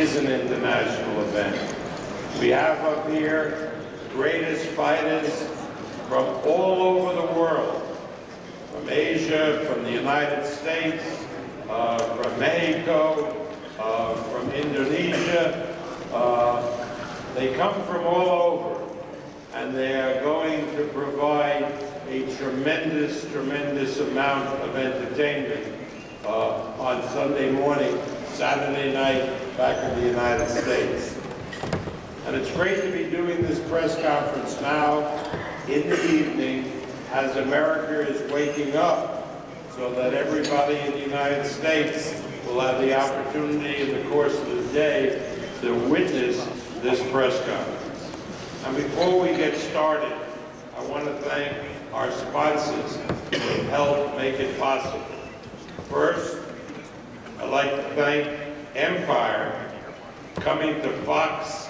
is an international event. We have up here greatest fighters from all over the world, from Asia, from the United States, from Mexico, from Indonesia. They come from all over, and they are going to provide a tremendous, tremendous amount of entertainment on Sunday morning, Saturday night, back in the United States. And it's great to be doing this press conference now in the evening as America is waking up, so that everybody in the United States will have the opportunity in the course of the day to witness this press conference. And before we get started, I want to thank our sponsors who have helped make it possible. First, I'd like to thank Empire, coming to Fox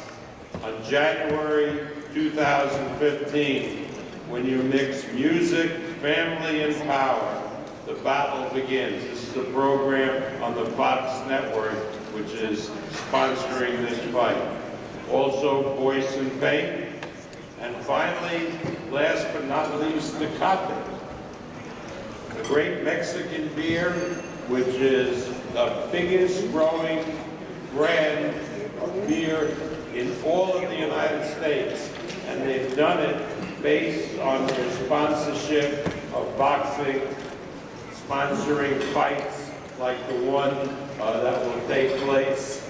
on January 2015. When you mix music, family, and power, the battle begins. This is a program on the Fox network which is sponsoring this fight. Also, Voice and Paint. And finally, last but not least, Tecate, the great Mexican beer, which is the biggest growing brand of beer in all of the United States. And they've done it based on their sponsorship of boxing, sponsoring fights like the one that will take place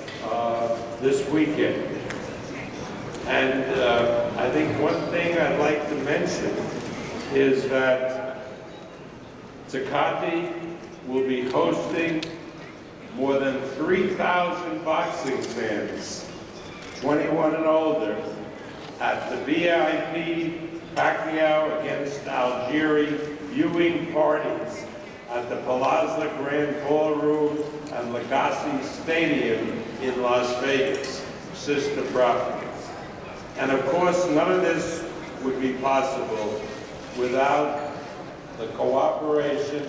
this weekend. And I think one thing I'd like to mention is that Tecate will be hosting more than 3,000 boxing fans, 21 and older, at the VIP Pacquiao against Algieri viewing parties at the Plaza Grand Ballroom and Legacy Stadium in Las Vegas, sister properties. And of course, none of this would be possible without the cooperation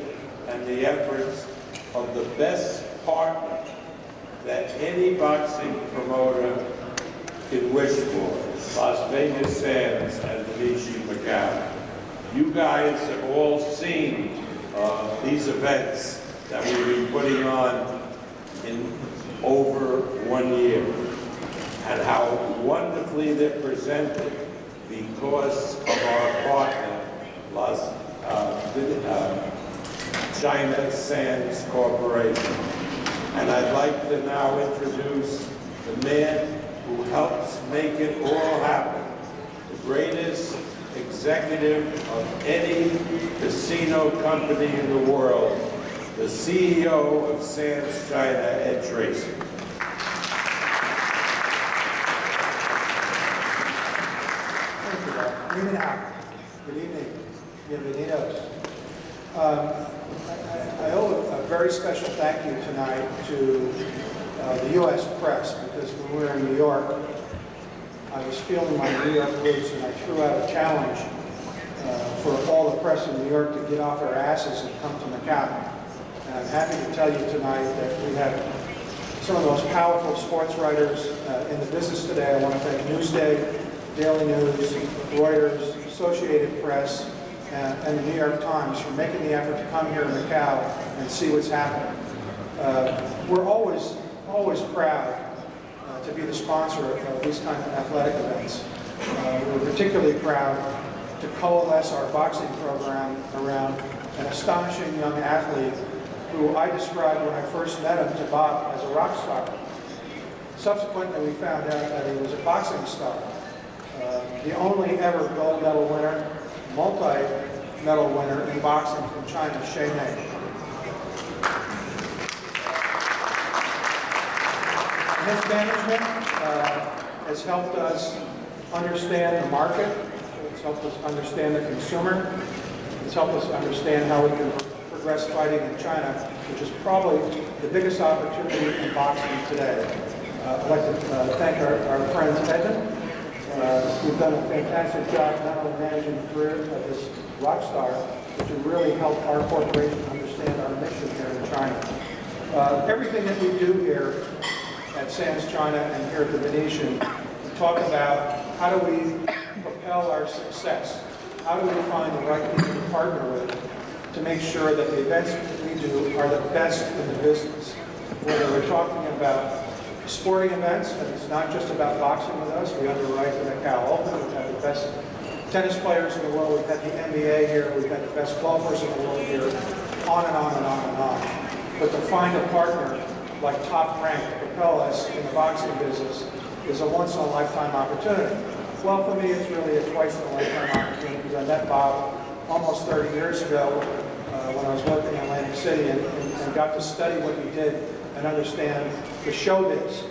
and the efforts of the best partner that any boxing promoter could wish for, Las Vegas Sands and Pacquiao. You guys have all seen these events that we've been putting on in over 1 year, and how wonderfully they're presented because of our partner, China Sands Corporation. And I'd like to now introduce the man who helps make it all happen, the greatest executive of any casino company in the world, the CEO of Sands China, Ed Tracy. Thank you, Bob. Good evening. Bienvenidos. I owe a very special thank you tonight to the U.S. press, because when we were in New York, I was feeling my New York roots, and I threw out a challenge for all the press in New York to get off their asses and come to Macau. And I'm happy to tell you tonight that we have some of the most powerful sports writers in the business today. I want to thank Newsday, Daily News, Reuters, Associated Press, and the New York Times for making the effort to come here to Macau and see what's happening. We're always proud to be the sponsor of these kind of athletic events. We're particularly proud to coalesce our boxing program around an astonishing young athlete who I described when I first met him to Bob as a rock star. Subsequently, we found out that he was a boxing star. The only ever gold medal winner, multi-medal winner in boxing from China, Mei. His management has helped us understand the market. It's helped us understand the consumer. It's helped us understand how we can progress fighting in China, which is probably the biggest opportunity in boxing today. I'd like to thank our friends Edmund, who've done a fantastic job not only managing the career of this rock star, but to really help our corporation understand our mission here in China. Everything that we do here at Sands China and here at the Venetian to talk about how do we propel our success? How do we find the right people to partner with to make sure that the events that we do are the best in the business? Whether we're talking about sporting events, and it's not just about boxing with us. We underwrite the Pacquiao Open. We've had the best tennis players in the world. We've had the NBA here. We've had the best golfers in the world here. On and on and on and on. But to find a partner like Top Rank to propel us in the boxing business is a once-in-a-lifetime opportunity. Well, for me, it's really a twice-in-a-lifetime opportunity because I met Bob almost 30 years ago when I was working in Atlantic City and got to study what he did and understand the showbiz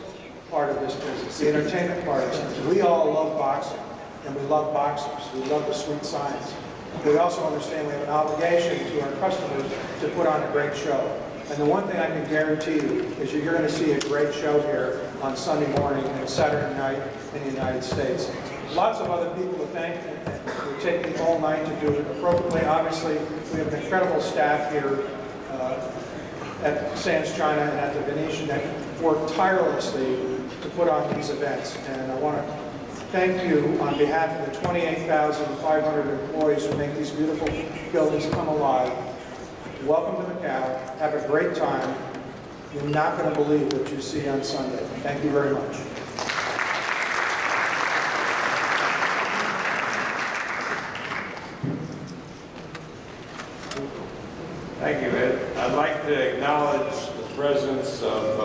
part of this business, the entertainment part of this. We all love boxing, and we love boxers. We love the sweet science. We also understand we have an obligation to our customers to put on a great show. And the one thing I can guarantee you is you're going to see a great show here on Sunday morning and Saturday night in the United States. Lots of other people to thank, and we're taking all night to do it appropriately. Obviously, we have an incredible staff here at Sands China and at the Venetian that work tirelessly to put on these events. And I want to thank you on behalf of the 28,500 employees who make these beautiful buildings come alive. Welcome to Macau. Have a great time. You're not going to believe what you see on Sunday. Thank you very much. Thank you, Ed. I'd like to acknowledge the presence of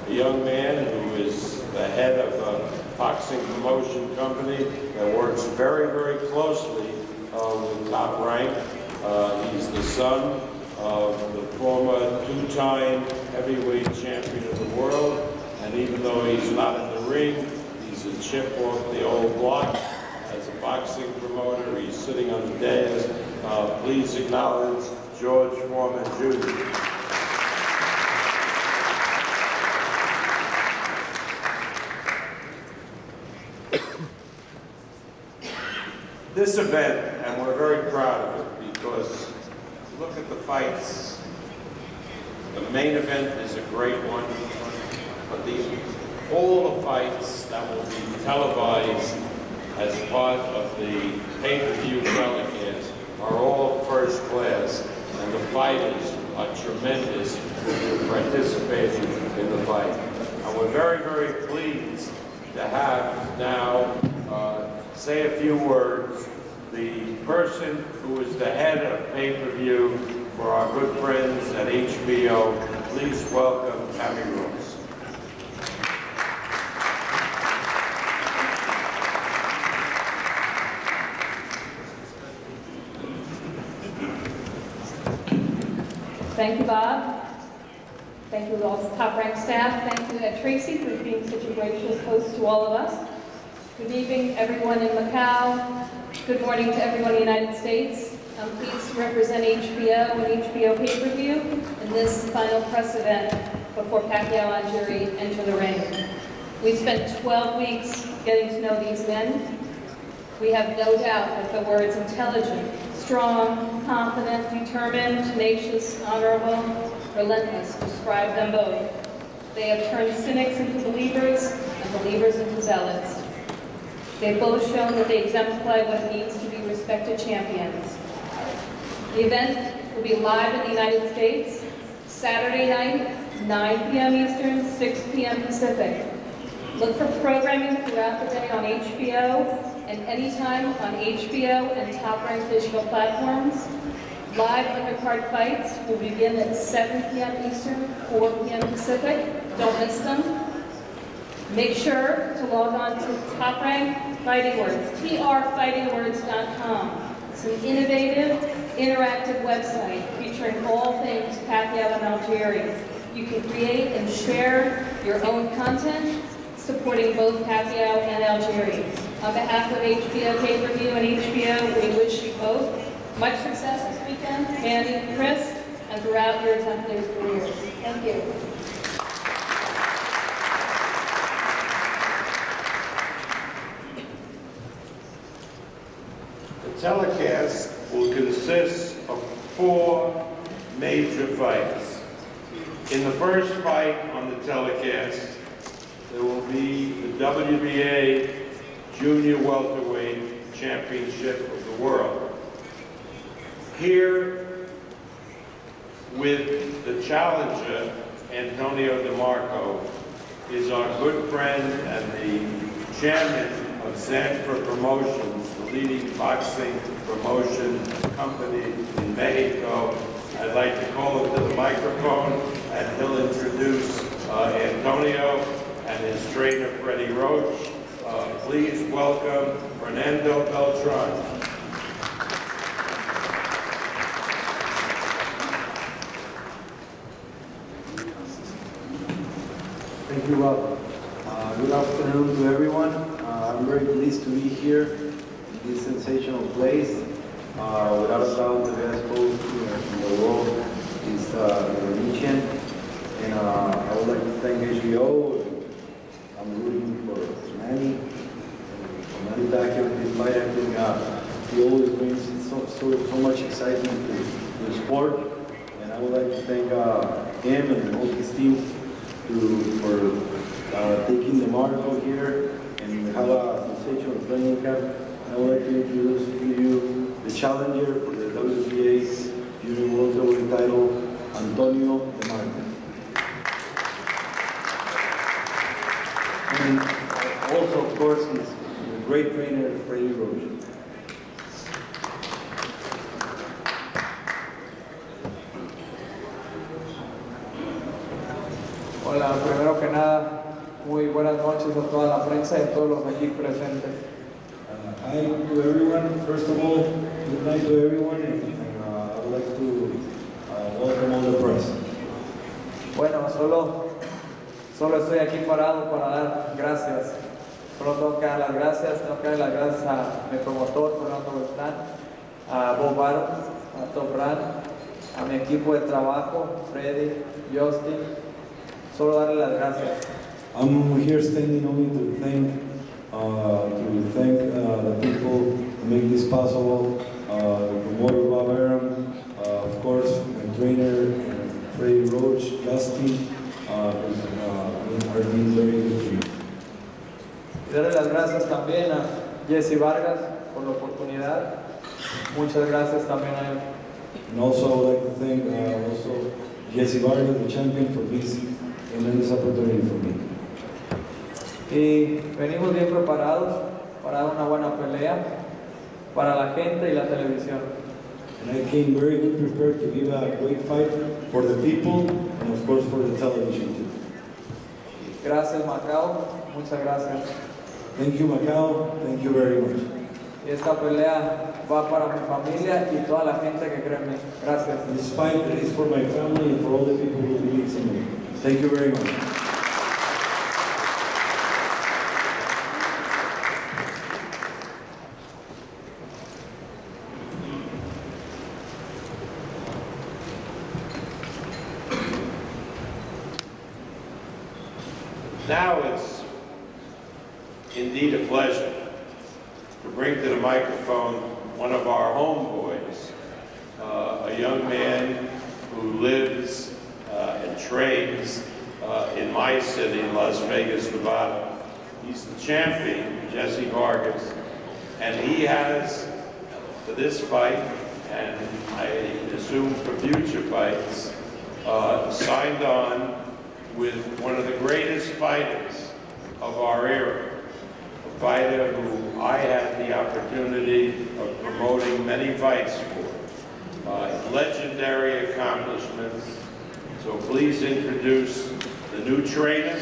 a young man who is the head of a boxing promotion company that works very, very closely with Top Rank. He's the son of the former two-time heavyweight champion of the world, and even though he's not in the ring, he's a chip off the old block. As a boxing promoter, he's sitting on the dais. Please acknowledge George Foreman, Jr. This event, and we're very proud of it, because look at the fights. The main event is a great one, but all the fights that will be televised as part of the pay-per-view telecast are all first class, and the fighters are tremendous in participating in the fight. And we're very, very pleased to have now say a few words. The person who is the head of pay-per-view for our good friends at HBO, please welcome Tammy Rose. Thank you, Bob. Thank you to all the Top Rank staff. Thank you, Tracy, for being such a gracious host to all of us. Good evening, everyone in Macau. Good morning to everyone in the United States. I'm pleased to represent HBO and HBO pay-per-view in this final press event before Pacquiao Algieri enter the ring. We've spent 12 weeks getting to know these men. We have no doubt that the words intelligent, strong, confident, determined, tenacious, honorable, relentless describe them both. They have turned cynics into believers and believers into zealots. They've both shown that they exemplify what it means to be respected champions. The event will be live in the United States, Saturday night, 9 p.m. Eastern, 6 p.m. Pacific. Look for programming throughout the day on HBO and anytime on HBO and Top Rank digital platforms. Live undercard fights will begin at 7 p.m. Eastern, 4 p.m. Pacific. Don't miss them. Make sure to log on to Top Rank Fighting Words, trfightingwords.com. It's an innovative, interactive website featuring all things Pacquiao and Algieri. You can create and share your own content supporting both Pacquiao and Algieri. On behalf of HBO Pay-Per-View and HBO, we wish you both much success this weekend, Mandy, Chris, and throughout your attempted careers. Thank you. The telecast will consist of 4 major fights. In the first fight on the telecast, there will be the WBA Junior Welterweight Championship of the World. Here, with the challenger, Antonio DeMarco, is our good friend and the chairman of Sanford Promotions, the leading boxing promotion company in Mexico. I'd like to call him to the microphone, and he'll introduce Antonio and his trainer, Freddie Roach. Please welcome Fernando Beltran. Thank you, Rob. Good afternoon to everyone. I'm very pleased to be here in this sensational place. Without a doubt, the best host in the world is Indonesian. And I would like to thank HBO. I'm rooting for Manny. Manny Pacquiao, this fight, I think he always brings so much excitement to the sport. And I would like to thank him and all his team for taking the Marco here and have a sensational training camp. I would like to introduce to you the challenger for the WBA's Junior Welterweight title, Antonio DeMarco. And also, of course, his great trainer, Freddie Roach. Hola, primero que nada, muy buenas noches a toda la prensa y a todos los aquí presentes. Hi to everyone. First of all, good night to everyone, and I would like to welcome all the press. Bueno, solo estoy aquí parado para dar gracias. Solo tengo que dar las gracias, a mi promotor, Fernando Beltrán, a Bob Baro, a Top Ran, a mi equipo de trabajo, Freddy, Justin. Solo darle las gracias. I'm here standing only to thank the people who make this possible. The promoter Bob Aram, of course, my trainer Freddie Roach, Justin, are being very good to me. Y darle las gracias también a Jesse Vargas por la oportunidad. Muchas gracias también a él. And also I would like to thank also Jesse Vargas, the champion, for this tremendous opportunity for me. Y venimos bien preparados para dar una buena pelea para la gente y la televisión. And I came very good prepared to give a great fight for the people and of course for the television too. Gracias Macao, muchas gracias. Thank you Macau, thank you very much. Y esta pelea va para mi familia y toda la gente que cree en mí. Gracias. This fight is for my family and for all the people who believe in me. Thank you very much. Now it's indeed a pleasure to bring to the microphone one of our homeboys, a young man who lives and trains in my city, Las Vegas, Nevada. He's the champion, Jesse Vargas, and he has, for this fight, and I assume for future fights, signed on with one of the greatest fighters of our era, a fighter who I had the opportunity of promoting many fights for, legendary accomplishments. So please introduce the new trainer,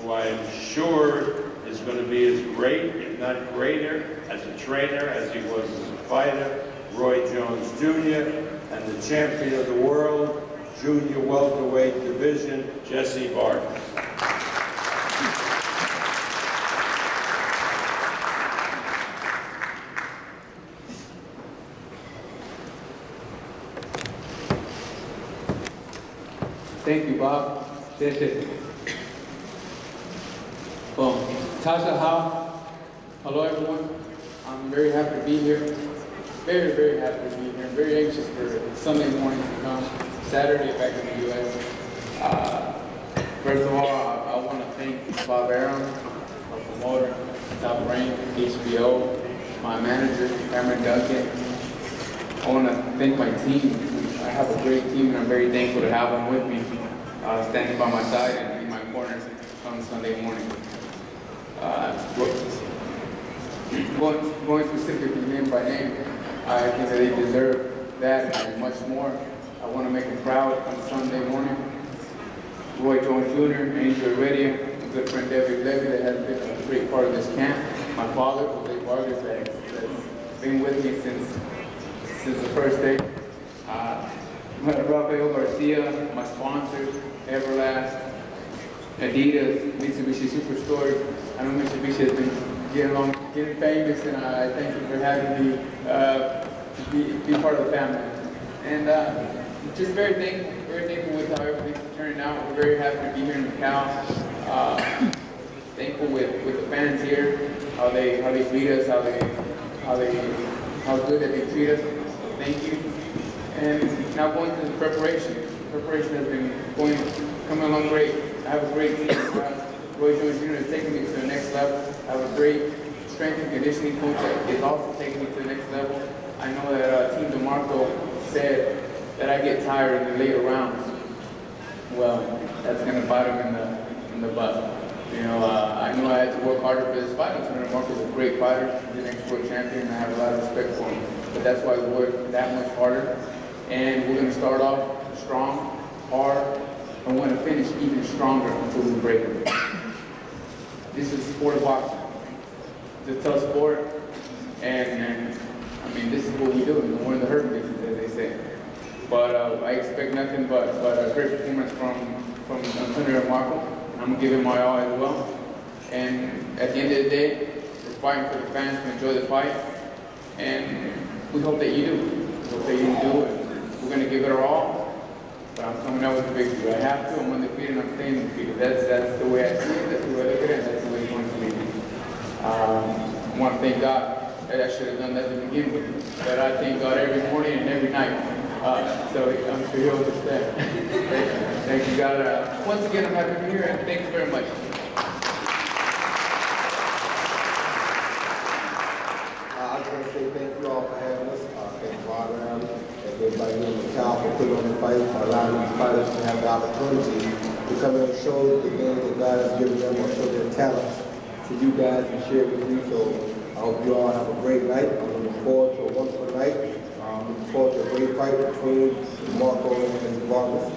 who I am sure is going to be as great, if not greater, as a trainer as he was as a fighter, Roy Jones Jr., and the champion of the world, Junior Welterweight Division, Jesse Vargas. Thank you, Bob. Well, Tasha, how? Hello, everyone. I'm very happy to be here. Very, very happy to be here. I'm very anxious for Sunday morning to come. Saturday back in the U.S. First of all, I want to thank Bob Aram, our promoter, Top Rank, HBO, my manager, Cameron Duncan. I want to thank my team. I have a great team, and I'm very thankful to have them with me, standing by my side and in my corner on Sunday morning. Going specifically name by name, I think that they deserve that and much more. I want to make them proud on Sunday morning. Roy Jones Jr., Angel Heredia, a good friend David Levy that has been a great part of this camp. My father, Jose Vargas, that's been with me since the first day. Rafael Garcia, my sponsors, Everlast, Adidas, Mitsubishi Superstore. I know Mitsubishi has been getting famous, and I thank you for having me to be part of the family. And just very thankful with how everything's turning out. We're very happy to be here in Macau. Thankful with the fans here, how they treat us, how good that they treat us. So thank you. And now going to the preparation. Preparation has been coming along great. I have a great team. Roy Jones Jr. is taking me to the next level. I have a great strength and conditioning coach that is also taking me to the next level. I know that Team DeMarco said that I get tired in the later rounds. Well, that's going to bite him in the butt. You know, I knew I had to work harder for this fight. Team DeMarco is a great fighter. He's an ex-world champion, and I have a lot of respect for him. But that's why we work that much harder. And we're going to start off strong, hard, and we're going to finish even stronger until we break them. This is the sport of boxing. It's a tough sport, and I mean, this is what we do. We're in the hurt business, as they say. But I expect nothing but a great performance from Antonio Marco. I'm going to give him my all as well. And at the end of the day, we're fighting for the fans to enjoy the fight. And we hope that you do. We hope that you do it. We're going to give it our all. But I'm coming out with the victory. I have to. I'm undefeated and I'm staying undefeated. That's the way I see it. That's the way I look at it. That's the way it's going to be. I want to thank God that I should have done that to begin with. But I thank God every morning and every night. So I'm sure you'll understand. Thank you, God. Once again, I'm happy to be here and thank you very much. I just want to say thank you all for having us. Thank Bob Aram and everybody here in Macau for putting on the fight, for allowing these fighters to have the opportunity to come in and show the game that God has given them or show their talents to you guys and share it with you. So I hope you all have a great night. I'm looking forward to a wonderful night. I'm looking forward to a great fight between Marco and Vargas.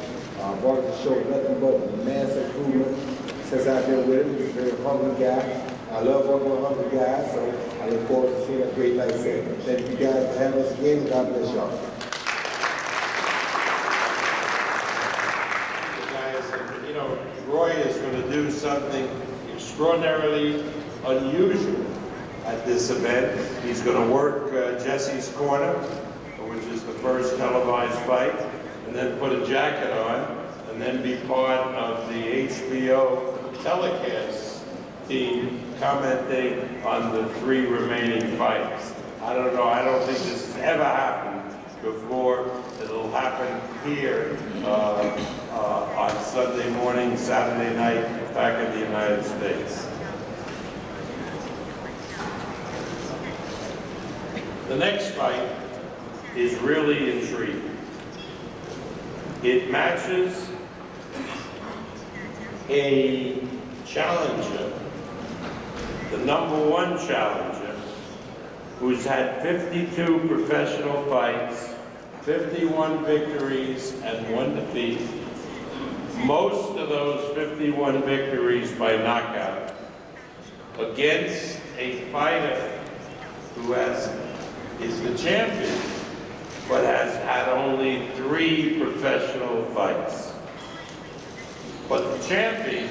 Vargas has showed nothing but massive improvement since I've been with him. He's a very hungry guy. I love working with hungry guys, so I look forward to seeing a great night set. Thank you guys for having us again. God bless y'all. Guys, you know, Roy is going to do something extraordinarily unusual at this event. He's going to work Jesse's corner, which is the first televised fight, and then put a jacket on, and then be part of the HBO telecast team commenting on the 3 remaining fights. I don't know, I don't think this has ever happened before. It'll happen here on Sunday morning, Saturday night, back in the United States. The next fight is really intriguing. It matches a challenger, the #1 challenger, who's had 52 professional fights, 51 victories, and 1 defeat. Most of those 51 victories by knockout, against a fighter who is the champion, but has had only 3 professional fights. But the champion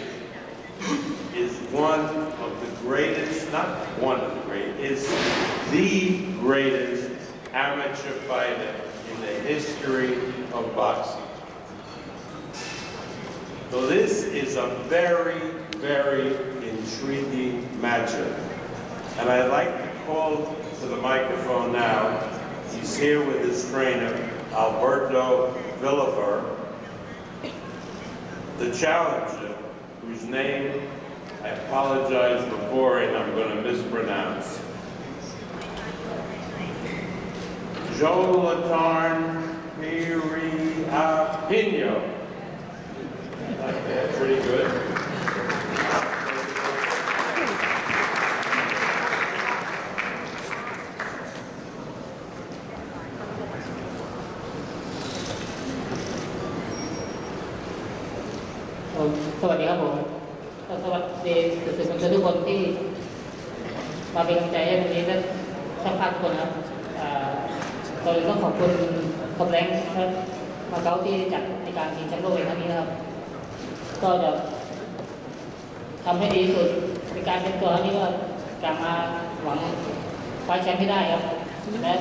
is one of the greatest, not one of the greatest, is the greatest amateur fighter in the history of boxing. So this is a very, very intriguing matchup. And I'd like to call to the microphone now. He's here with his trainer, Alberto Villaver, the challenger whose name I apologize before and I'm going to mispronounce. Jonathan Pino. That's pretty good.สวัสดีครับผมสวัสดีสื่อมวลชนทุกคนที่มาเป็นกำลังใจให้วันนี้และช่างภาพทุกคนครับก่อนอื่นต้องขอบคุณคอมแรงครับมาเก๊าที่จัดในการชิงแชมป์โลกในครั้งนี้นะครับก็จะทำให้ดีที่สุดในการเป็นตัวครั้งนี้ก็กลับมาหวังคว้าแชมป์ให้ได้ครับและ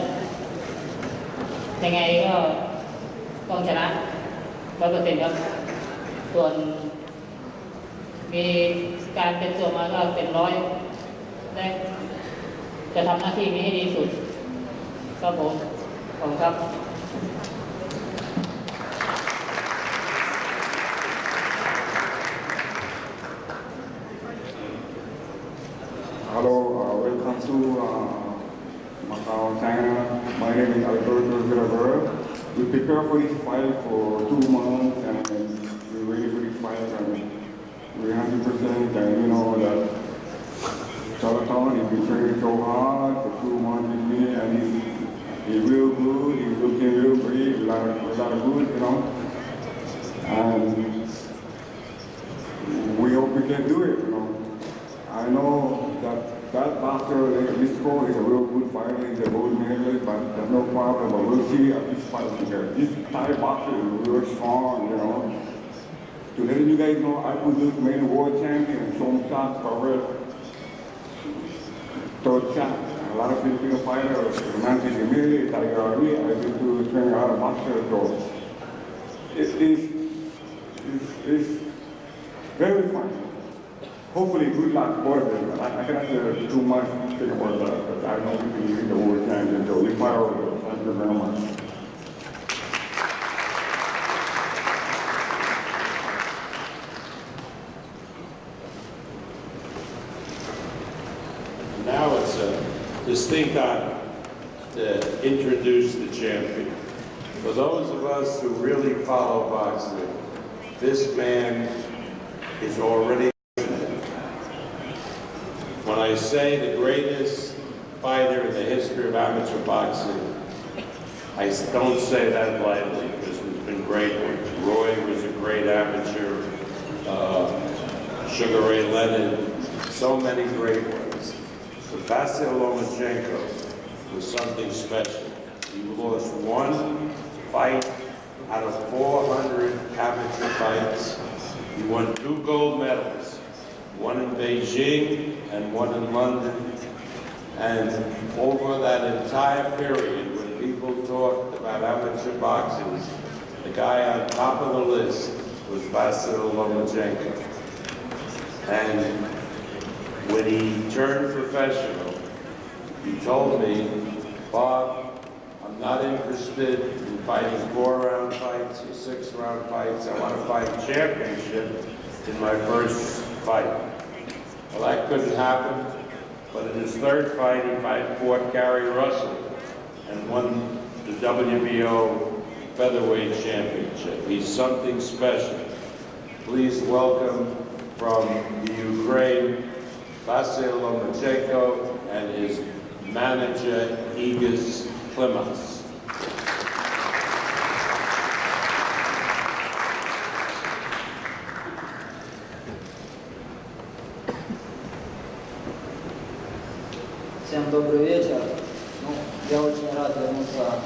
ยังไงก็ต้องชนะ 100%ครับส่วนมีการเป็นตัวมาก็เป็น100และจะทำหน้าที่นี้ให้ดีสุดครับผมขอบคุณครับ Hello, welcome to Macau, China. My name is Alberto Villavera. We prepare for this fight for 2 months and we're ready for this fight and we're 100% and you know that Charlatan has been training so hard for 2 months with me and he's real good, he's looking real great, a lot of good, you know. And we hope we can do it, you know. I know that boxer, Mexico, is a real good fighter, he's a gold medalist, but there's no problem, but we'll see at this fight because this Thai boxer is really strong, you know. To let you guys know, I was the main world champion, some shots covered, third shot. A lot of Filipino fighters, Romantic Emily, Tiger Ali, I get to train a lot of boxers, so it's very fun. Hopefully, good luck, both of them. I cannot say too much thing about that, but I know we can win the world champion, so we fight over it. Thank you very much. Now it's a distinct honor to introduce the champion. For those of us who really follow boxing, this man is already, when I say the greatest fighter in the history of amateur boxing, I don't say that lightly because there's been great ones. Roy was a great amateur, Sugar Ray Leonard, so many great ones. But Vasyl Lomachenko was something special. He lost one fight out of 400 amateur fights. He won 2 gold medals, one in Beijing and one in London. And over that entire period, when people talked about amateur boxing, the guy on top of the list was Vasyl Lomachenko. And when he turned professional, he told me, Bob, I'm not interested in fighting 4-round fights or 6-round fights. I want to fight championship in my first fight. Well, that couldn't happen, but in his third fight, he fought Gary Russell and won the WBO featherweight championship. He's something special. Please welcome from the Ukraine, Vasyl Lomachenko and his manager, Igor Klimas. Всем добрый вечер. Я очень рад вернуться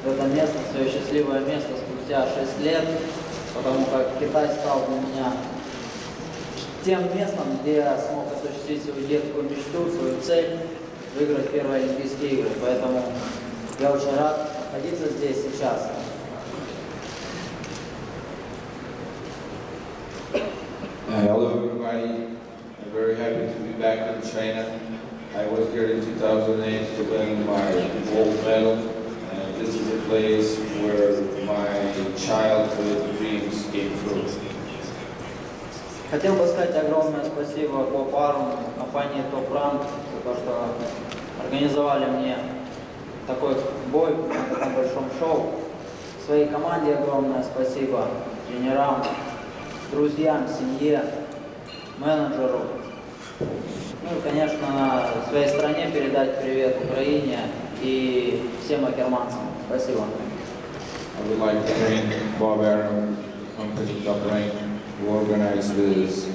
в это место, в свое счастливое место спустя 6 лет, потому как Китай стал для меня тем местом, где я смог осуществить свою детскую мечту, свою цель, выиграть первые Олимпийские игры. Поэтому я очень рад находиться здесь сейчас. Hello everybody, I'm very happy to be back in China. I was here in 2008 to win my gold medal, and this is a place where my childhood dreams came true. Хотел бы сказать огромное спасибо Куопару, компании Top Rank, за то, что организовали мне такой бой на таком большом шоу. Своей команде огромное спасибо, тренерам, друзьям, семье, менеджеру. Ну и, конечно, своей стране передать привет Украине и всем акерманцам. Спасибо. I would like to thank Bob Arum, company Top Rank, who organized this,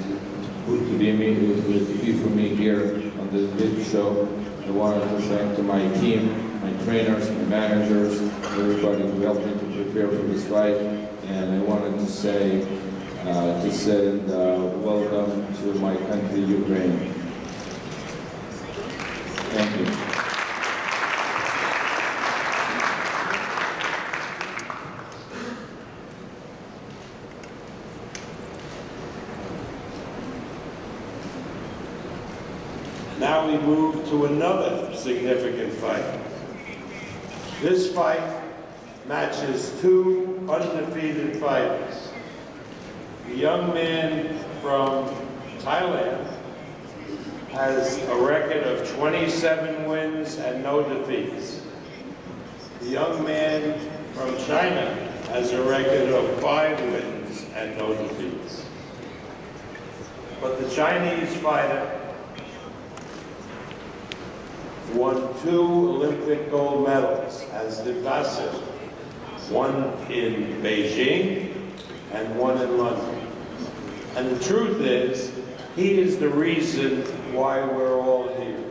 to be for me here on this big show. I wanted to thank to my team, my trainers, my managers, everybody who helped me to prepare for this fight. And I wanted to say, welcome to my country, Ukraine. Thank you. Now we move to another significant fight. This fight matches two undefeated fighters. The young man from Thailand has a record of 27 wins and no defeats. The young man from China has a record of 5 wins and no defeats. But the Chinese fighter won 2 Olympic gold medals, as did Basil, one in Beijing and one in London. And the truth is, he is the reason why we're all here.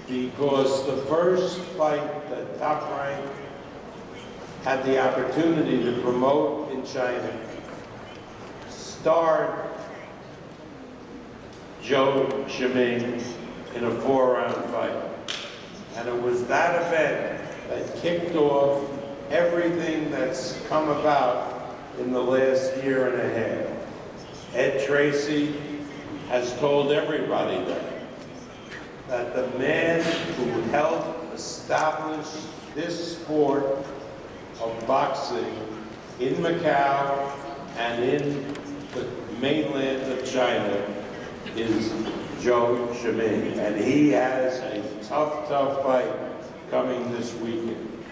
Because the first fight that Top Rank had the opportunity to promote in China starred Zhou Shiming in a 4-round fight. And it was that event that kicked off everything that's come about in the last year and a half. Ed Tracy has told everybody that the man who helped establish this sport of boxing in Macau and in the mainland of China is Zhou Shiming, and he has a tough fight coming this weekend.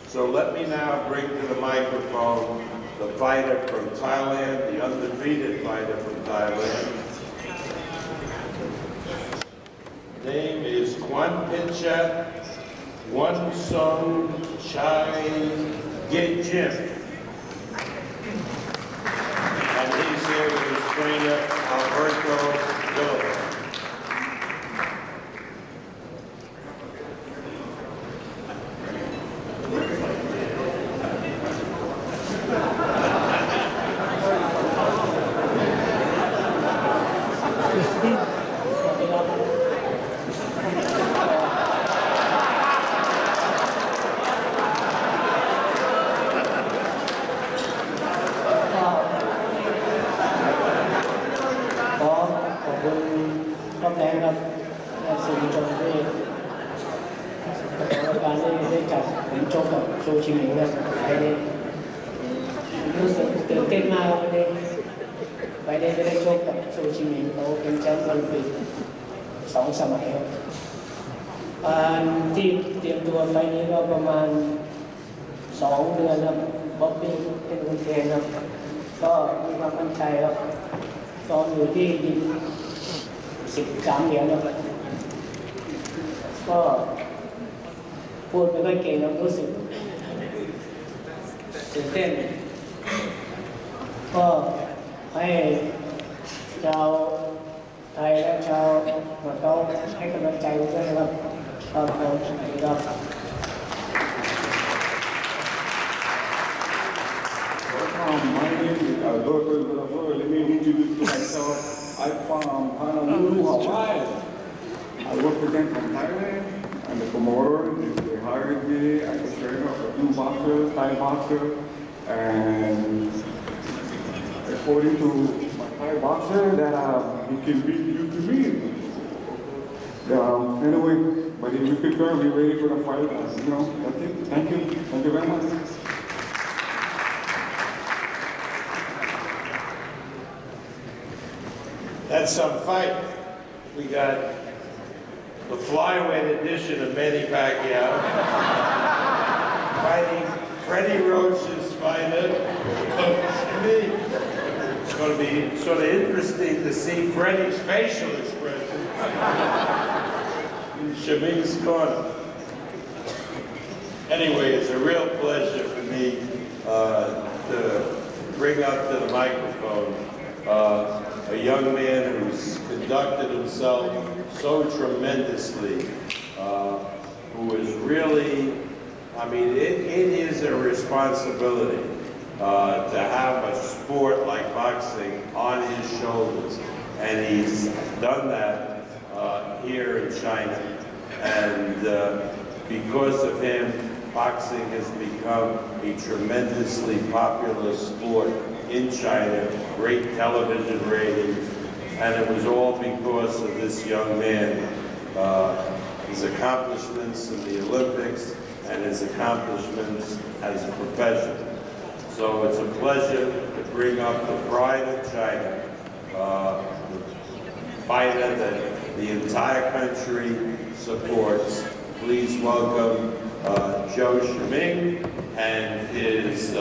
So let me now bring to the microphone the fighter from Thailand, the undefeated fighter from Thailand. Name is Kwanpitchat Wansong Chai Gijim. And he's here with his trainer, Alberto Villa.ที่เตรียมตัวไฟนี้ก็ประมาณ2 เดือนครับบ๊อบบี้เป็นคนเทรนครับก็มีความมั่นใจครับซ้อมอยู่ที่ยิม13 เหรียญครับก็พูดไม่ค่อยเก่งครับรู้สึกตื่นเต้นก็ให้ชาวไทยและชาวมาเก๊าให้กำลังใจผมด้วยนะครับครับผมครับ My name is Alberto. Let me introduce myself. I'm from Honolulu, Hawaii. I represent from Thailand. I'm the promoter. They hired me as a trainer of a new boxer, Thai boxer. And according to my Thai boxer, that he can beat you to me. Anyway, but if you prepare, be ready for the fight. That's it. Thank you. Thank you very much. That's some fight. We got the flyweight edition of Manny Pacquiao fighting Freddie Roach's fighter. It's going to be sort of interesting to see Freddie's facial expression in Shaming's corner. Anyway, it's a real pleasure for me to bring up to the microphone a young man who's conducted himself so tremendously, who is really, I mean, it is a responsibility to have a sport like boxing on his shoulders, and he's done that here in China, and because of him, boxing has become a tremendously popular sport in China, great television ratings, and it was all because of this young man, his accomplishments in the Olympics and his accomplishments as a professional. So it's a pleasure to bring up the pride of China, the fighter that the entire country supports. Please welcome Joe Shaming and his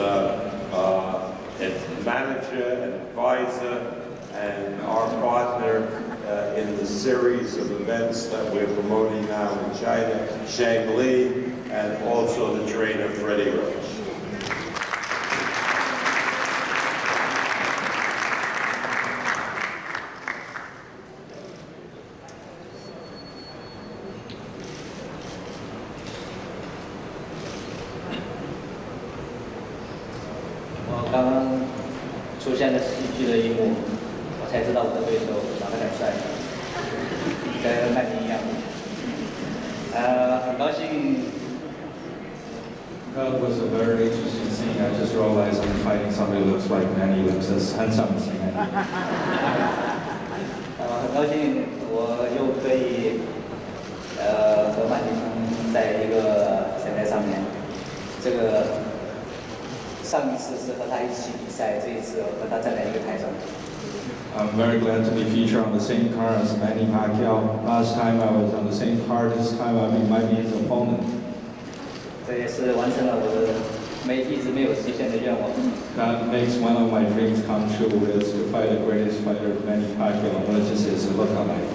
manager and advisor and our partner in the series of events that we're promoting now in China, Shang Li, and also the trainer, Freddie Roach.刚刚出现的戏剧的一幕，我才知道我的对手长得很帅，跟曼尼一样。很高兴。That was a very interesting scene. I just realized I'm fighting somebody who looks like Manny, looks as handsome as Manny. 很高兴我又可以和曼尼在一个舞台上面。这个上一次是和他一起比赛，这一次和他站在一个台上。I'm very glad to be featured on the same card as Manny Pacquiao. Last time I was on the same card, this time I might be his opponent. 这也是完成了我的一直没有实现的愿望。That makes one of my dreams come true, is to fight the greatest fighter, Manny Pacquiao, which is his look-alike.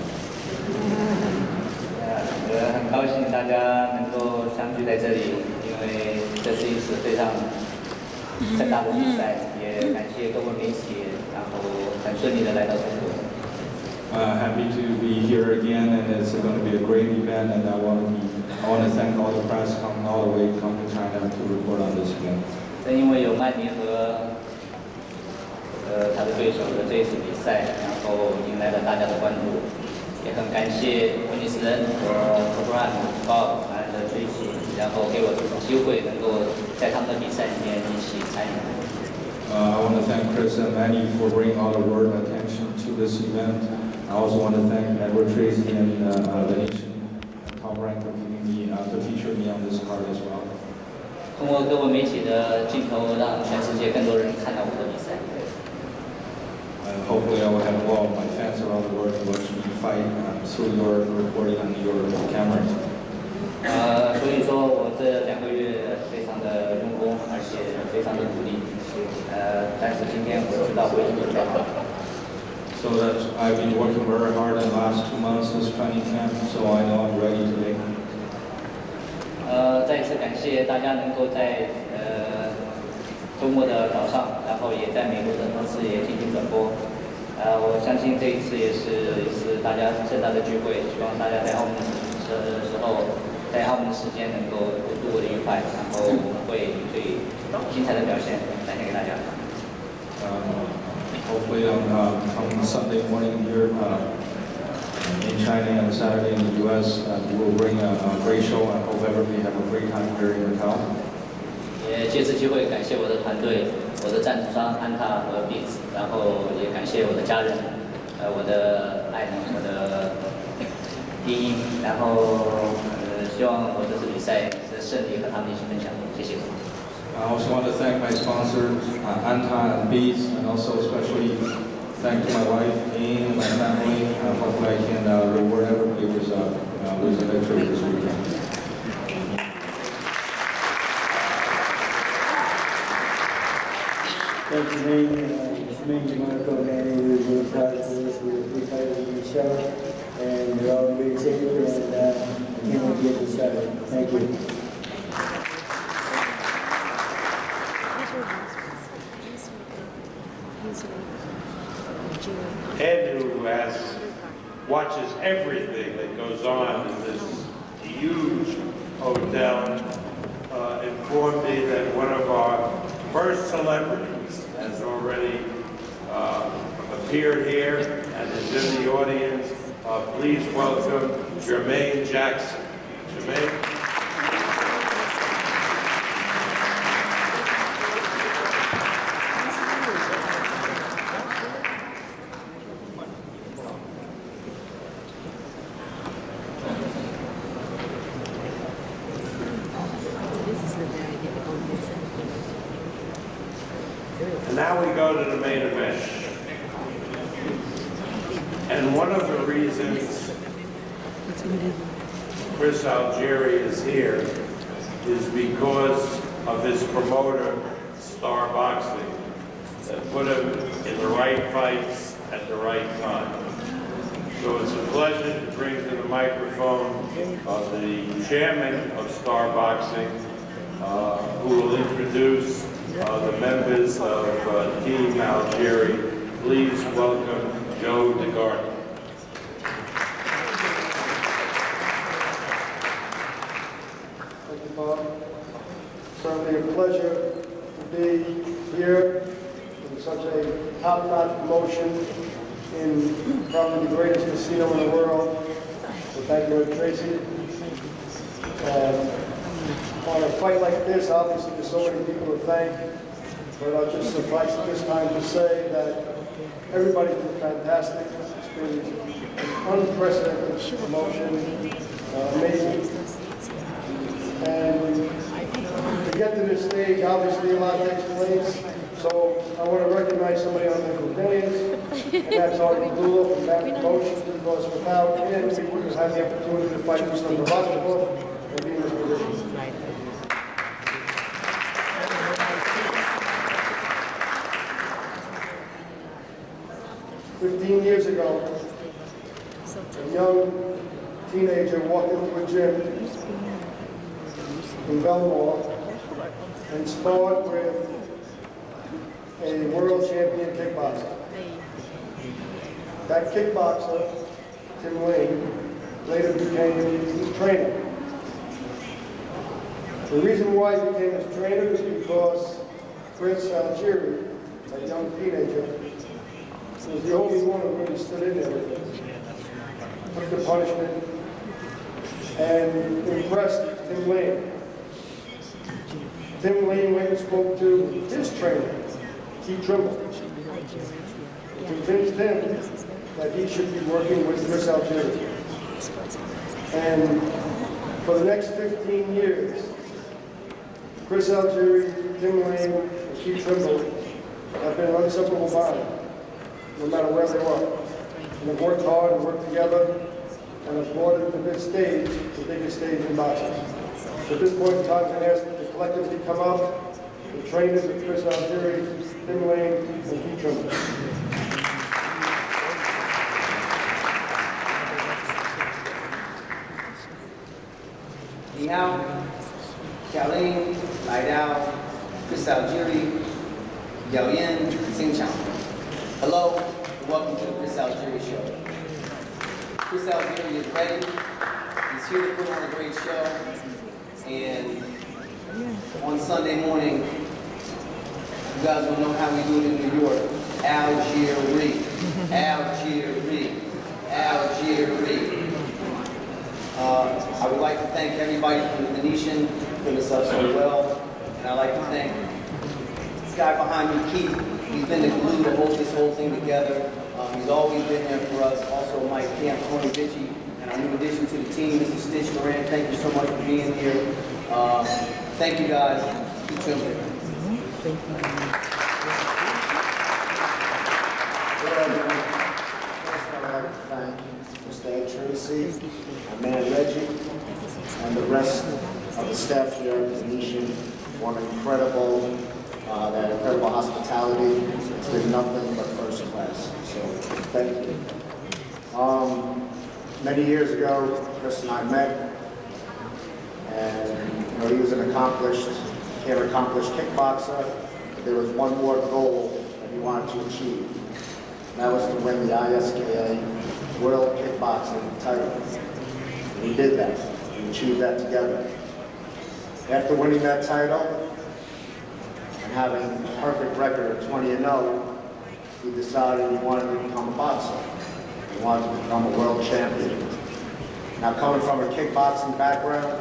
很高兴大家能够相聚在这里，因为这是一次非常盛大的比赛，也感谢各位媒体，然后很顺利的来到中国。Happy to be here again, and it's going to be a great event. And I want to thank all the press coming all the way to China to report on this event. 正因为有曼尼和他的对手的这一次比赛，然后迎来了大家的关注，也很感谢威尼斯人和 Bob 的追击，然后给我这种机会，能够在他们的比赛里面一起参与。I want to thank Chris and Manny for bringing all the world attention to this event. I also want to thank Edward Tracy and Venetian Top Rank for giving me to feature me on this card as well. 通过各位媒体的镜头，让全世界更多人看到我的比赛。Hopefully, I will have all of my fans around the world to watch me fight through your recording and your cameras. 所以说我这2个月非常的用功，而且非常的努力。但是今天我知道我已经准备好了。So that I've been working very hard in the last 2 months this training camp, so I know I'm ready today. 再一次感谢大家能够在周末的早上，然后也在美国的同时也进行转播。我相信这一次也是大家盛大的聚会，希望大家在澳门的时候，在澳门的时间能够度过的愉快，然后我们会最精彩的表现展现给大家。Hopefully on Sunday morning here in China and Saturday in the U.S. We'll bring a great show. I hope everybody have a great time here in Macau. 也借此机会感谢我的团队、我的赞助商安踏和 Beats， 然后也感谢我的家人、我的爱人、我的低音，然后希望我这次比赛的胜利和他们一起分享。谢谢。I also want to thank my sponsors, Anta and Beats, and also especially thank my wife and my family. Hopefully I can reward everybody with a victory this weekend. Thank you, Maine. Maine DeMarco, Manny, we're really proud of this. We're three fighters in the show, and we're all in great shape, and I can't wait to get this started. Thank you. Ed, who watches everything that goes on in this huge hotel, informed me that one of our first celebrities has already appeared here and is in the audience. Please welcome Jermaine Jackson. Jermaine. And now we go to the main event. And one of the reasons Chris Algieri is here is because of his promoter, Star Boxing, that put him in the right fights at the right time. So it's a pleasure to bring to the microphone the chairman of Star Boxing, who will introduce the members of Team Algieri. Please welcome Joe DeGardi. Thank you, Bob. Certainly a pleasure to be here in such a top-notch promotion in probably the greatest casino in the world. So thank you, Tracy. On a fight like this, obviously there's so many people to thank, but I'll just suffice at this time to say that everybody's been fantastic. It's been an unprecedented promotion, amazing. And to get to this stage, obviously a lot takes place. So I want to recognize somebody on the pavilions, and that's Artie Blue from that promotion, because without him, we wouldn't have had the opportunity to fight Mr. Novakovich and be in this position. 15 years ago, a young teenager walked into a gym in Belmore and sparred with a world champion kickboxer. That kickboxer, Tim Lane, later became his trainer. The reason why he became his trainer is because Chris Algieri, a young teenager, was the only one who really stood in there with him, took the punishment, and impressed Tim Lane. Tim Lane went and spoke to his trainer, Keith Trimble, and convinced him that he should be working with Chris Algieri. And for the next 15 years, Chris Algieri, Tim Lane, and Keith Trimble have been an inseparable bond, no matter where they are. And they've worked hard and worked together and have brought it to this stage, the biggest stage in boxing. So at this point in time, I'm going to ask the collective to come up, the trainers of Chris Algieri, Tim Lane, and Keith Trimble. 你好，教练来到 Chris Algieri 表演现场。Hello, and welcome to the Chris Algieri Show. Chris Algieri is ready. He's here to put on a great show. And on Sunday morning, you guys will know how we do it in New York. Algieri, Algieri, Algieri. I would like to thank everybody from the Venetian for this up so well. And I'd like to thank this guy behind me, Keith. He's been the glue to hold this whole thing together. He's always been there for us. Also, Mike Camp, Tony Vicci, and our new addition to the team, Mr. Stitch Durant. Thank you so much for being here. Thank you guys. Keep trembling. Well, Dad Tracy, my man Reggie, and the rest of the staff here at Venetian for that incredible hospitality. It's been nothing but first class, so thank you. Many years ago, Chris and I met, and he was an accomplished kickboxer, but there was one more goal that he wanted to achieve, and that was to win the ISKA World Kickboxing title. And he did that. We achieved that together. After winning that title and having a perfect record of 20-0, he decided he wanted to become a boxer. He wanted to become a world champion. Now, coming from a kickboxing background,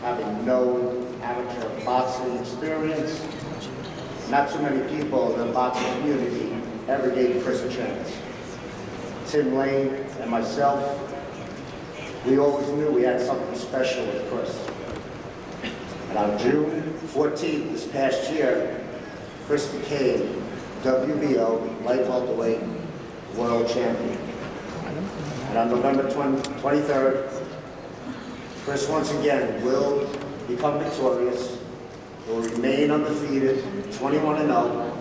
having no amateur boxing experience, not too many people in the boxing community ever gave Chris a chance. Tim Lane and myself, we always knew we had something special with Chris. And on June 14th this past year, Chris became WBO light welterweight world champion. And on November 23rd, Chris once again will become victorious, will remain undefeated, 21-0,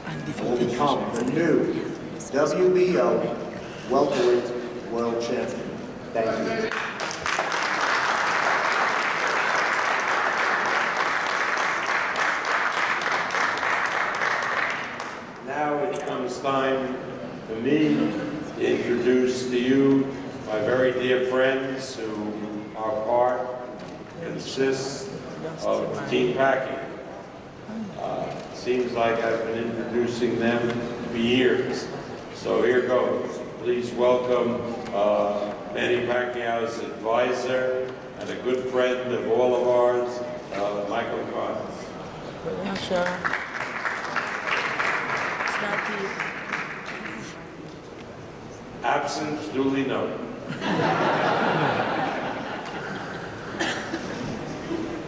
and will become the new WBO welterweight world champion. Thank you. Now it comes time for me to introduce to you my very dear friends who consists of Team Pacquiao. Seems like I've been introducing them for years. So here goes. Please welcome Manny Pacquiao's advisor and a good friend of all of ours, Michael Carnes. Absence duly noted.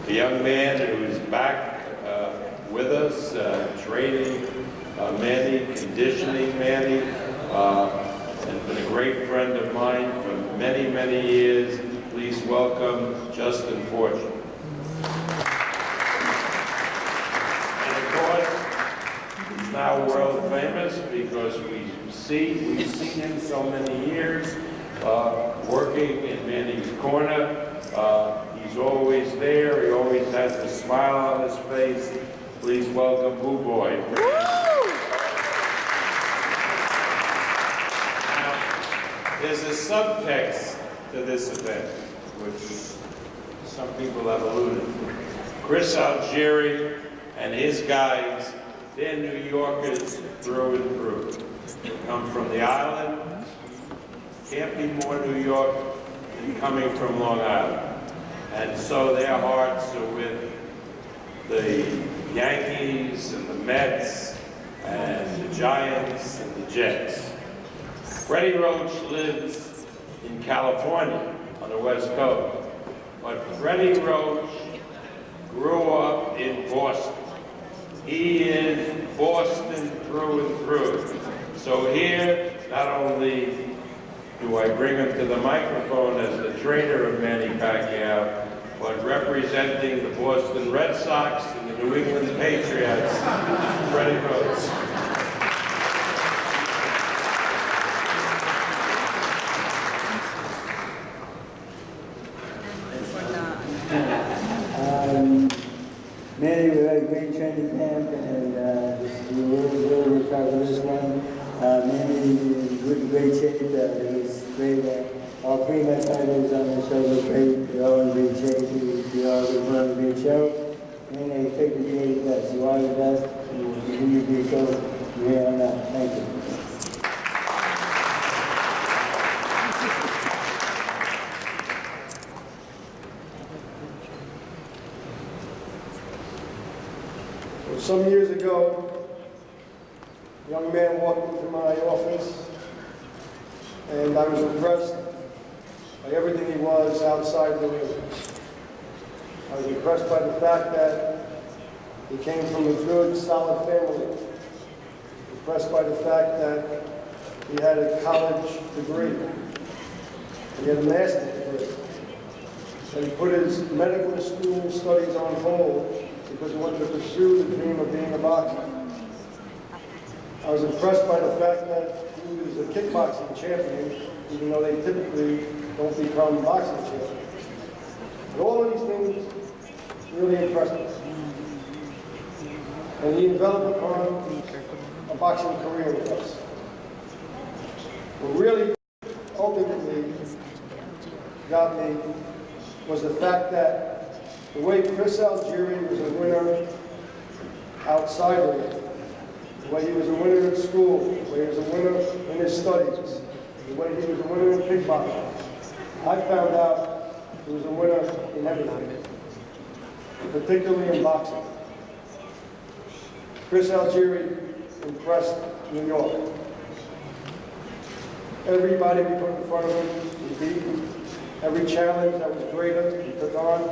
The young man who is back with us, training Manny, conditioning Manny, and been a great friend of mine for many, many years. Please welcome Justin Fortune. And of course, he's now world famous because we've seen him so many years working in Manny's corner. He's always there. He always has a smile on his face. Please welcome Boo Boy. Now, there's a subtext to this event, which some people have alluded to. Chris Algieri and his guys, they're New Yorkers through and through. They come from the island. Can't be more New York than coming from Long Island. And so their hearts are with the Yankees and the Mets and the Giants and the Jets. Freddie Roach lives in California on the West Coast, but Freddie Roach grew up in Boston. He is Boston through and through. So here, not only do I bring him to the microphone as the trainer of Manny Pacquiao, but representing the Boston Red Sox and the New England Patriots, Freddie Roach. Manny, we had a great training camp, and we were really proud of this one. Manny is in great shape. It was great. All three of my fighters on the show were great. They're all in great shape. We all put on a great show. Manny, take the day best. You are the best. You will continue to be so from here on out. Thank you. Some years ago, a young man walked into my office, and I was impressed by everything he was outside the ring. I was impressed by the fact that he came from a good, solid family. Impressed by the fact that he had a college degree. He had a master's degree. And he put his medical school studies on hold because he wanted to pursue the dream of being a boxer. I was impressed by the fact that he was a kickboxing champion, even though they typically don't become boxing champions. But all of these things really impressed me. And he developed upon a boxing career with us. What really ultimately got me was the fact that the way Chris Algieri was a winner outside the ring, the way he was a winner in school, the way he was a winner in his studies, the way he was a winner in kickboxing, I found out he was a winner in everything, particularly in boxing. Chris Algieri impressed New York. Everybody we put in front of him, he beat. Every challenge that was greater, he took on.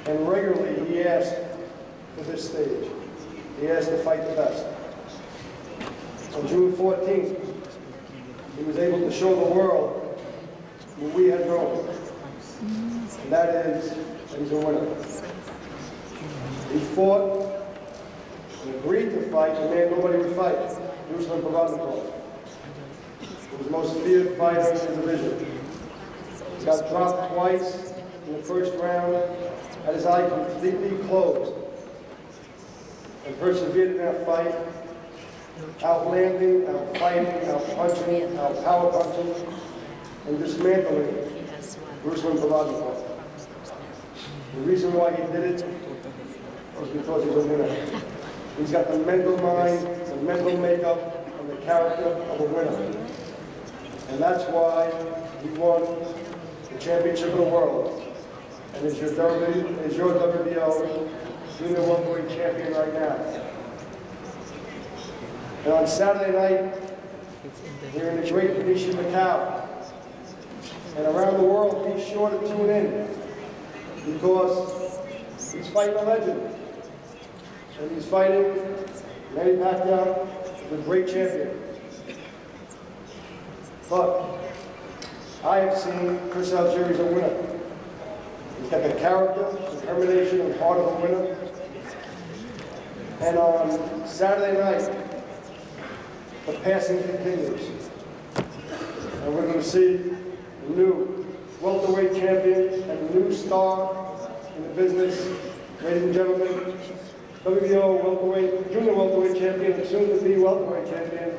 And regularly, he asked for this stage. He asked to fight the best. On June 14th, he was able to show the world what we had known. And that is that he's a winner. He fought and agreed to fight the man nobody would fight, Ruslan Pavlovnikov. He was the most feared fighter in the division. He got dropped twice in the first round, had his eye completely closed, and persevered in that fight, outlanding, out-fighting, out-punching, out-power-punching, and dismantling Ruslan Pavlovnikov. The reason why he did it was because he's a winner. He's got the mental mind, the mental makeup, and the character of a winner. And that's why he won the championship of the world and is your WBO junior welterweight champion right now. And on Saturday night, here in the great Venetian Macau, and around the world, be sure to tune in because he's fighting a legend. And he's fighting Manny Pacquiao, the great champion. But I have seen Chris Algieri as a winner. He's got the character, determination, and heart of a winner. And on Saturday night, the passing continues. And we're going to see a new welterweight champion and a new star in the business. Ladies and gentlemen, WBO welterweight, junior welterweight champion, and soon to be welterweight champion,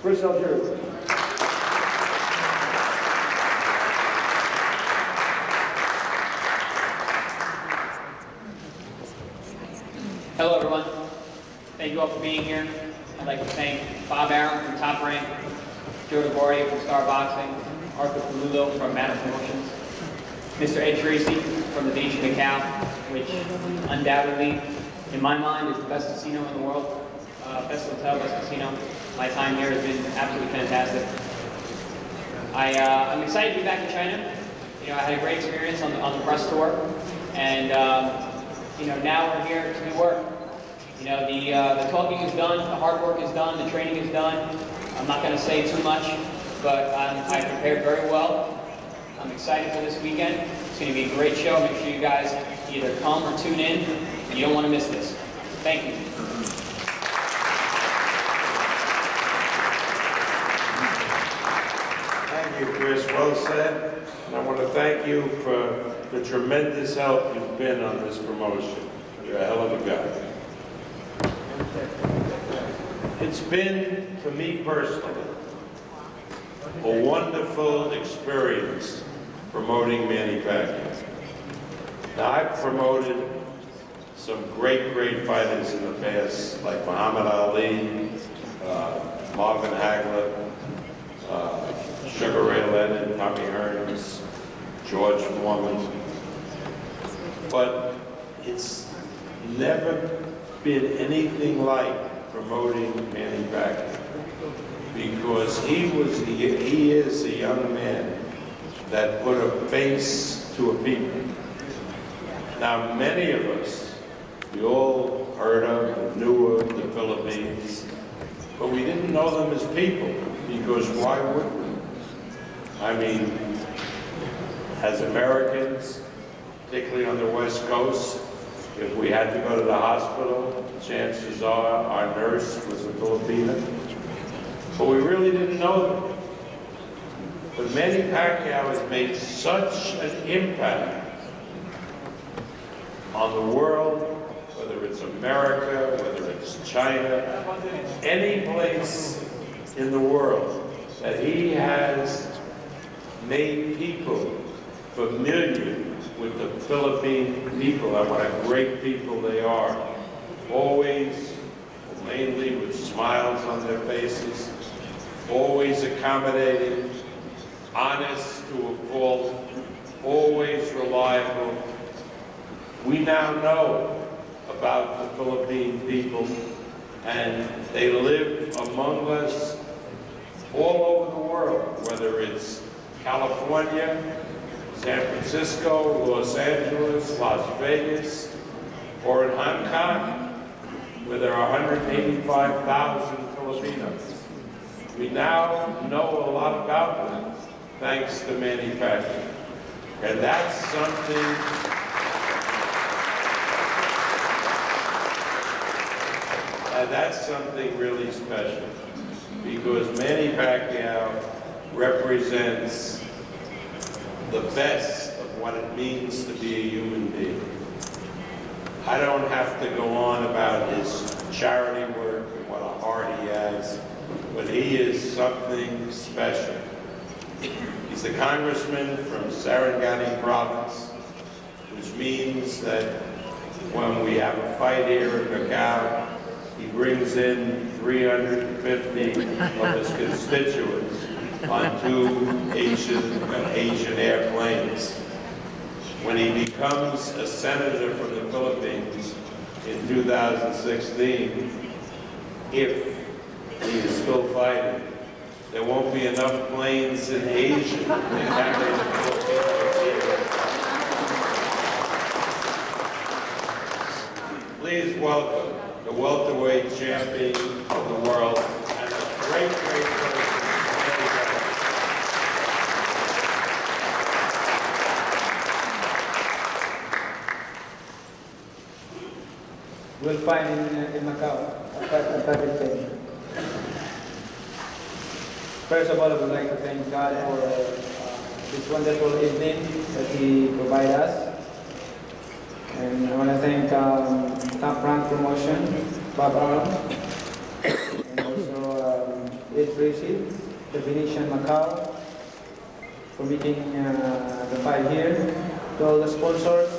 Chris Algieri. Hello, everyone. Thank you all for being here. I'd like to thank Bob Arum from Top Rank, Joe DeGuardia from Star Boxing, Arthur Palullo from Matter Promotions, Mr. Ed Tracy from the Venetian Macau, which undoubtedly, in my mind, is the best casino in the world. Best hotel, best casino. My time here has been absolutely fantastic. I'm excited to be back in China. You know, I had a great experience on the press tour, and you know, now we're here to do work. You know, the talking is done, the hard work is done, the training is done. I'm not going to say too much, but I prepared very well. I'm excited for this weekend. It's going to be a great show. Make sure you guys either come or tune in. You don't want to miss this. Thank you. Thank you, Chris. Well said. And I want to thank you for the tremendous help you've been on this promotion. You're a hell of a guy. It's been, for me personally, a wonderful experience promoting Manny Pacquiao. Now, I've promoted some great fighters in the past, like Muhammad Ali, Marvin Hagler, Sugar Ray Leonard, Tommy Hearns, George Foreman. But it's never been anything like promoting Manny Pacquiao, because he is a young man that put a face to a people. Now, many of us, we all heard of and knew of the Philippines, but we didn't know them as people, because why would we? I mean, As Americans, particularly on the West Coast, if we had to go to the hospital, chances are our nurse was a Filipina. But we really didn't know them. But Manny Pacquiao has made such an impact on the world, whether it's America, whether it's China, any place in the world, that he has made people familiar with the Philippine people and what a great people they are. Always, mainly with smiles on their faces, always accommodating, honest to a fault, always reliable. We now know about the Philippine people, and they live among us all over the world, whether it's California, San Francisco, Los Angeles, Las Vegas, or in Hong Kong, where there are 185,000 Filipinos. We now know a lot about them, thanks to Manny Pacquiao. And that's something really special, because Manny Pacquiao represents the best of what it means to be a human being. I don't have to go on about his charity work and what a heart he has, but he is something special. He's a congressman from Sarangani province, which means that when we have a fight here in Macau, he brings in 350 of his constituents on 2 Asian airplanes. When he becomes a senator from the Philippines in 2016, if he is still fighting, there won't be enough planes in Asia to carry the Filipinos here. Please welcome the welterweight champion of the world and a great person. We'll find in Macau, at Taipei. First of all, I would like to thank God for this wonderful evening that He provided us. And I want to thank Top Rank Promotion, Bob Aram, and also Tracy, the Venetian Macau, for making the fight here. To all the sponsors,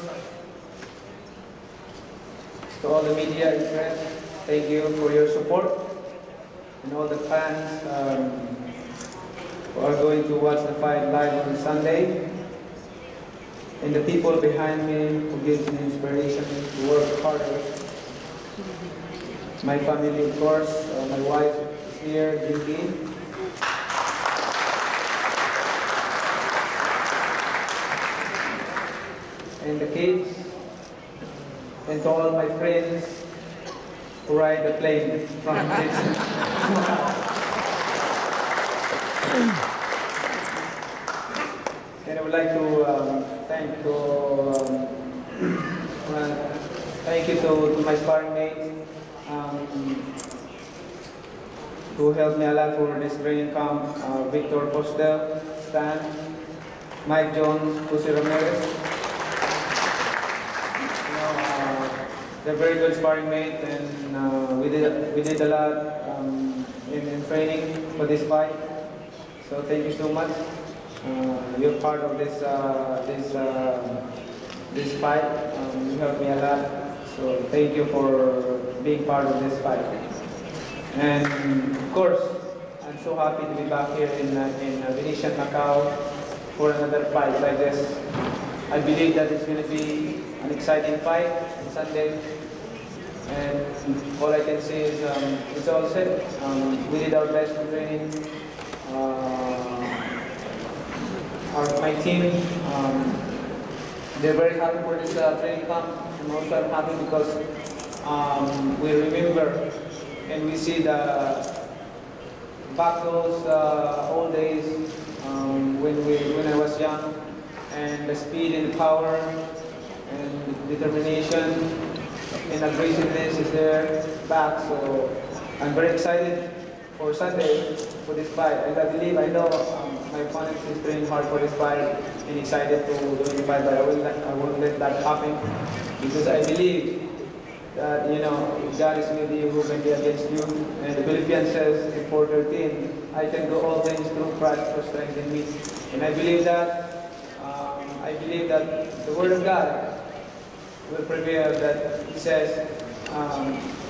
to all the media interest, thank you for your support. And all the fans who are going to watch the fight live on Sunday. And the people behind me who gives me inspiration to work harder. My family, of course, my wife is here, Jinky. And the kids, and to all my friends who ride the plane from this. And I would like to thank you to my sparring mates who helped me a lot for this training camp. Victor Postel, Stan, Mike Jones, Jose Ramirez. They're very good sparring mates, and we did a lot in training for this fight. So thank you so much. You're part of this fight. You helped me a lot. So thank you for being part of this fight. And of course, I'm so happy to be back here in Venetian Macau for another fight like this. I believe that it's going to be an exciting fight on Sunday. And all I can say is it's all set. We did our best in training. My team, they're very happy for this training camp. And also I'm happy because we remember and we see back those old days when I was young, and the speed and power and determination and aggressiveness is there back. So I'm very excited for Sunday for this fight, and I know my opponent is training hard for this fight and excited to do the fight, but I won't let that happen because I believe that, you know, if God is with you, who can be against you? And the Philippians says in 4:13, I can do all things through Christ who strengthens me. And I believe that the Word of God will prevail, that it says,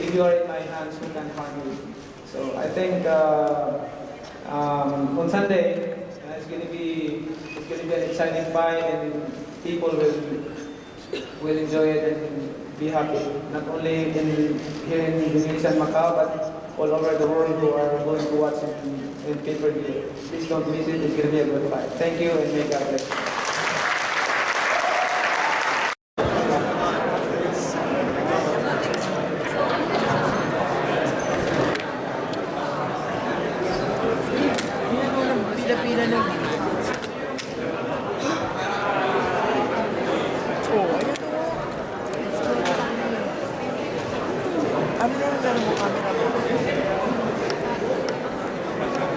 if you are in my hands, who can harm you? So I think on Sunday, it's going to be an exciting fight, and people will enjoy it and be happy. Not only here in Indonesia and Macau, but all over the world who are going to watch in pay-per-view. Please don't miss it. It's going to be a good fight. Thank you, and may God bless you.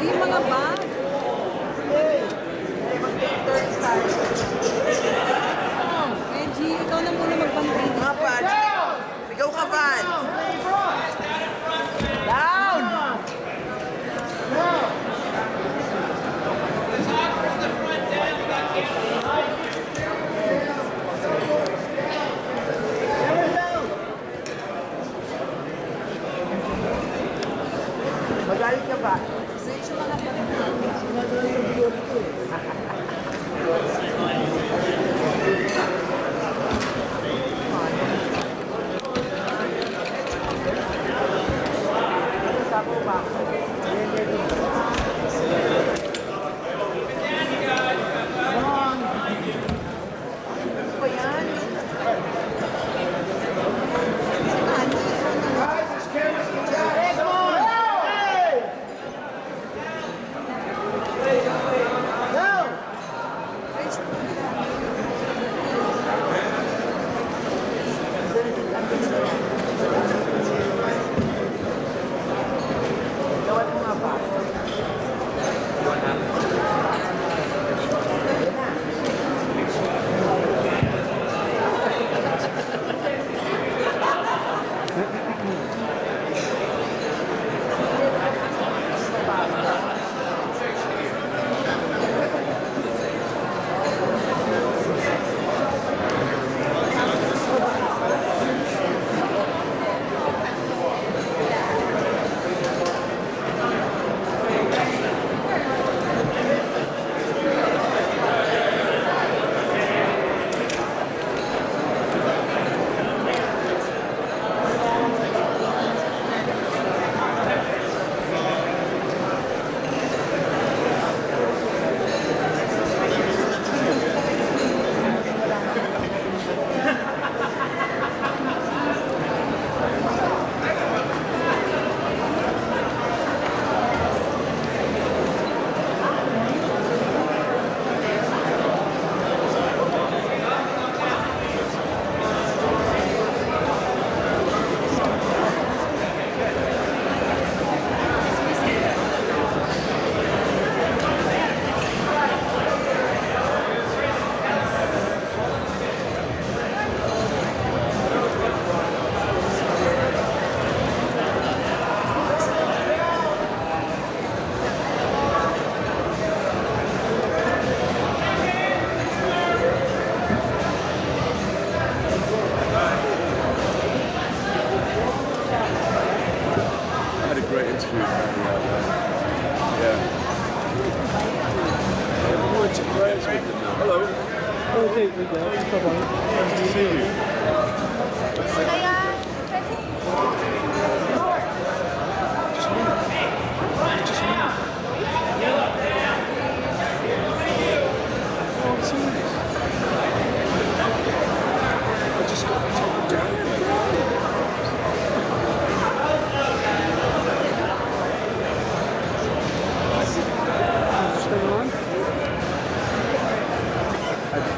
Yung mga bag. Reggie, ikaw na muna magbantay. Mga Pat. Ikaw ka, Pat. Down! Magalit ka ba?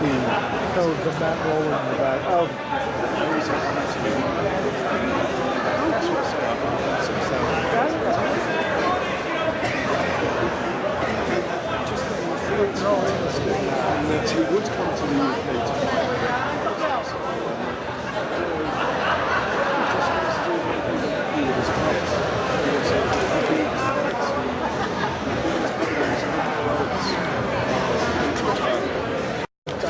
the fat roller in the back. Oh. And that he would come to the UK to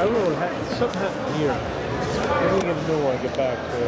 I don't know, something happened here. I don't even know when I get back to